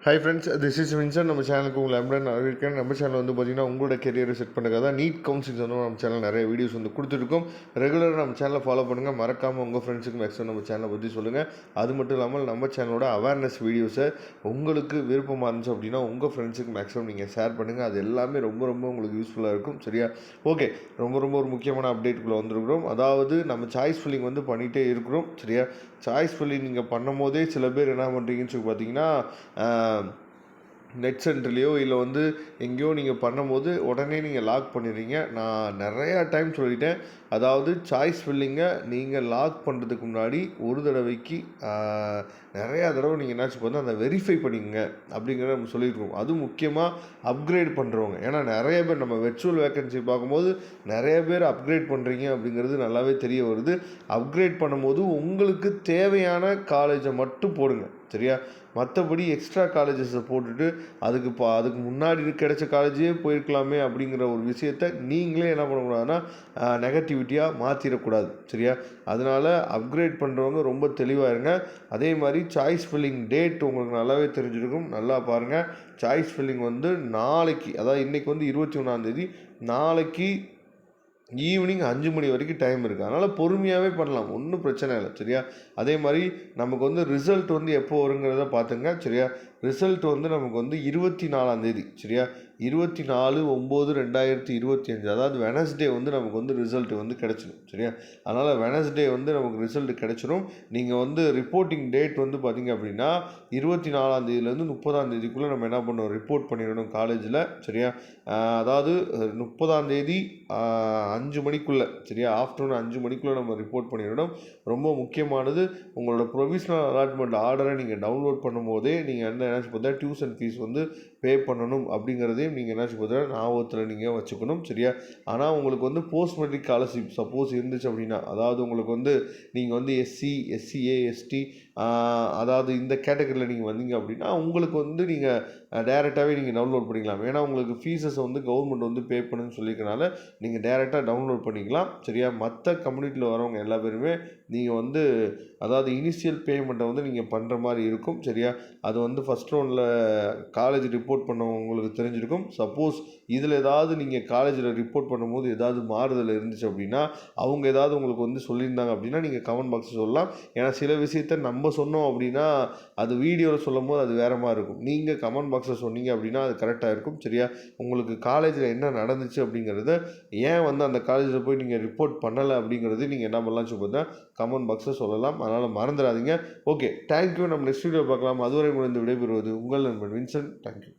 Hi friends, this is Vinson. நம்ம சேனலுக்கு உங்களை அன்புடன் வரவேற்கிறேன். நம்ம சேனல் வந்து பார்த்தீங்கன்னா உங்களோட கெரியரை செட் பண்ணுறதா தான் நீட் கவுன்சிலிங் வந்து நம்ம சேனல் நிறைய வீடியோஸ் வந்து கொடுத்துருக்கோம். ரெகுலராக நம்ம சேனலை ஃபாலோ பண்ணுங்கள். மறக்காமல் உங்கள் ஃப்ரெண்ட்ஸுக்கு மேக்ஸிமம் நம்ம சேனலை பற்றி சொல்லுங்கள். அது மட்டும் இல்லாமல் நம்ம சேனலோட அவேர்னஸ் வீடியோஸை உங்களுக்கு விருப்பமாக இருந்துச்சு அப்படின்னா உங்கள் ஃப்ரெண்ட்ஸுக்கு மேக்ஸிமம் நீங்கள் ஷேர் பண்ணுங்கள். அது எல்லாமே ரொம்ப உங்களுக்கு யூஸ்ஃபுல்லாக இருக்கும். சரியா? ஓகே, ரொம்ப ஒரு முக்கியமான அப்டேட்டுக்குள்ளே வந்திருக்கிறோம். அதாவது நம்ம சாய்ஸ் ஃபில்லிங் வந்து பண்ணிகிட்டே இருக்கிறோம். சரியா? சாய்ஸ் ஃபில்லிங் நீங்கள் பண்ணும் போதே சில பேர் என்ன பண்ணுறீங்கன்னு சொல்லி பார்த்தீங்கன்னா, நெட் சென்டர்லேயோ இல்லை வந்து எங்கேயோ நீங்கள் பண்ணும்போது உடனே நீங்கள் லாக் பண்ணிடுறீங்க. நான் நிறையா டைம் சொல்லிட்டேன். அதாவது சாய்ஸ் ஃபில்லிங்கை நீங்கள் லாக் பண்ணுறதுக்கு முன்னாடி ஒரு தடவைக்கு நிறையா தடவை நீங்கள் என்னாச்சு பார்த்தா அந்த வெரிஃபை பண்ணிக்கங்க அப்படிங்கிறத நம்ம சொல்லியிருக்கோம். அதுவும் முக்கியமாக அப்கிரேட் பண்ணுறவங்க. ஏன்னா நிறைய பேர் நம்ம வெர்ச்சுவல் வேக்கன்சி பார்க்கும்போது நிறைய பேர் அப்கிரேட் பண்ணுறீங்க அப்படிங்கிறது நல்லாவே தெரிய வருது. அப்கிரேட் பண்ணும்போது உங்களுக்கு தேவையான காலேஜை மட்டும் போடுங்க. சரியா? மற்றபடி எக்ஸ்ட்ரா காலேஜஸை போட்டுட்டு அதுக்கு முன்னாடி கிடைச்ச காலேஜே போயிருக்கலாமே அப்படிங்கிற ஒரு விஷயத்தை நீங்களே என்ன பண்ணக்கூடாதுன்னா நெகட்டிவிட்டியாக மாற்றிடக்கூடாது. சரியா? அதனால் அப்கிரேட் பண்ணுறவங்க ரொம்ப தெளிவாக இருங்க. அதே மாதிரி சாய்ஸ் ஃபில்லிங் டேட் உங்களுக்கு நல்லாவே தெரிஞ்சிருக்கும். நல்லா பாருங்கள். சாய்ஸ் ஃபில்லிங் வந்து நாளைக்கு, அதாவது இன்றைக்கி வந்து 21ஆம் தேதி, நாளைக்கு ஈவினிங் 5 மணி வரைக்கும் டைம் இருக்குது. அதனால் பொறுமையாகவே பண்ணலாம், ஒன்றும் பிரச்சனை இல்லை. சரியா? அதே மாதிரி நமக்கு வந்து ரிசல்ட் வந்து எப்போ வருங்கிறத பார்த்துங்க. சரியா? ரிசல்ட் வந்து நமக்கு வந்து 24ஆம் தேதி. சரியா? 24/9/2025, அதாவது வெனஸ்டே வந்து நமக்கு வந்து ரிசல்ட் வந்து கிடச்சிடும். சரியா? அதனால் வெனஸ்டே வந்து நமக்கு ரிசல்ட் கிடச்சிடும். நீங்கள் வந்து ரிப்போர்ட்டிங் டேட் வந்து பார்த்திங்க அப்படின்னா 24ஆம் தேதியிலேருந்து 30ஆம் தேதிக்குள்ளே நம்ம என்ன பண்ணணும், ரிப்போர்ட் பண்ணிடணும் காலேஜில். சரியா? அதாவது 30ஆம் தேதி 5 மணிக்குள்ளே, சரியா, ஆஃப்டர்நூன் 5 மணிக்குள்ளே நம்ம ரிப்போர்ட் பண்ணிடணும். ரொம்ப முக்கியமானது, உங்களோட ப்ரொவிஷ்னல் அலாட்மெண்ட் ஆர்டரை நீங்கள் டவுன்லோட் பண்ணும் போதே நீங்கள் என்னாச்சு பார்த்தா டியூஷன் ஃபீஸ் வந்து பே பண்ணணும் அப்படிங்கிறதையும் நீங்கள் என்னாச்சு பார்த்தா ஞாபகத்தில் நீங்கள் வச்சுக்கணும். சரியா? ஆனால் உங்களுக்கு வந்து போஸ்ட் மெட்ரிக் ஸ்காலர்ஷிப் சப்போஸ் இருந்துச்சு அப்படின்னா, அதாவது உங்களுக்கு வந்து நீங்கள் வந்து எஸ்சி, எஸ்சிஏ, எஸ்டி, அதாவது இந்த கேட்டகரியில் நீங்கள் வந்தீங்க அப்படின்னா உங்களுக்கு வந்து நீங்கள் டேரெக்டாகவே நீங்கள் டவுன்லோட் பண்ணிக்கலாம். ஏன்னா உங்களுக்கு ஃபீஸஸை வந்து கவர்மெண்ட் வந்து பே பண்ணுன்னு சொல்லியிருக்கனால நீங்கள் டேரெக்டாக டவுன்லோட் பண்ணிக்கலாம். சரியா? மற்ற கம்யூனிட்டியில் வரவங்க எல்லா பேருமே நீங்கள் வந்து அதாவது இனிஷியல் பேமெண்ட்டை வந்து நீங்கள் பண்ணுற மாதிரி இருக்கும். சரியா? அது வந்து ஃபஸ்ட் ரவுண்டில் காலேஜ் ரிப்போர்ட் பண்ணவங்களுக்கு தெரிஞ்சிருக்கும். சப்போஸ் இதில் ஏதாவது நீங்கள் காலேஜில் ரிப்போர்ட் பண்ணும்போது ஏதாவது மாறுதல் இருந்துச்சு அப்படின்னா, அவங்க ஏதாவது உங்களுக்கு வந்து சொல்லியிருந்தாங்க அப்படின்னா நீங்கள் கமெண்ட் பாக்ஸில் சொல்லலாம். ஏன்னா சில விஷயத்த நம்ம சொன்னோம் அப்படின்னா அது வீடியோவில் சொல்லும் போது அது வேறு மாதிரி இருக்கும். நீங்கள் கமெண்ட் பாக்ஸில் சொன்னீங்க அப்படின்னா அது கரெக்டாக இருக்கும். சரியா? உங்களுக்கு காலேஜில் என்ன நடந்துச்சு அப்படிங்கிறத, ஏன் வந்து அந்த காலேஜில் போய் நீங்கள் ரிப்போர்ட் பண்ணலை அப்படிங்கிறது நீங்கள் என்ன பண்ணலாம் சொல்லுங்க, கமெண்ட் பாக்ஸில் சொல்லலாம். அதனால் மறந்துடாதீங்க. Okay, thank you. நம்ம நெக்ஸ்ட் வீடியோ பார்க்கலாம். அதுவரை முடிந்து விடைபெறுவது உங்கள் நண்பன் வின்சென்ட். தேங்க்யூ.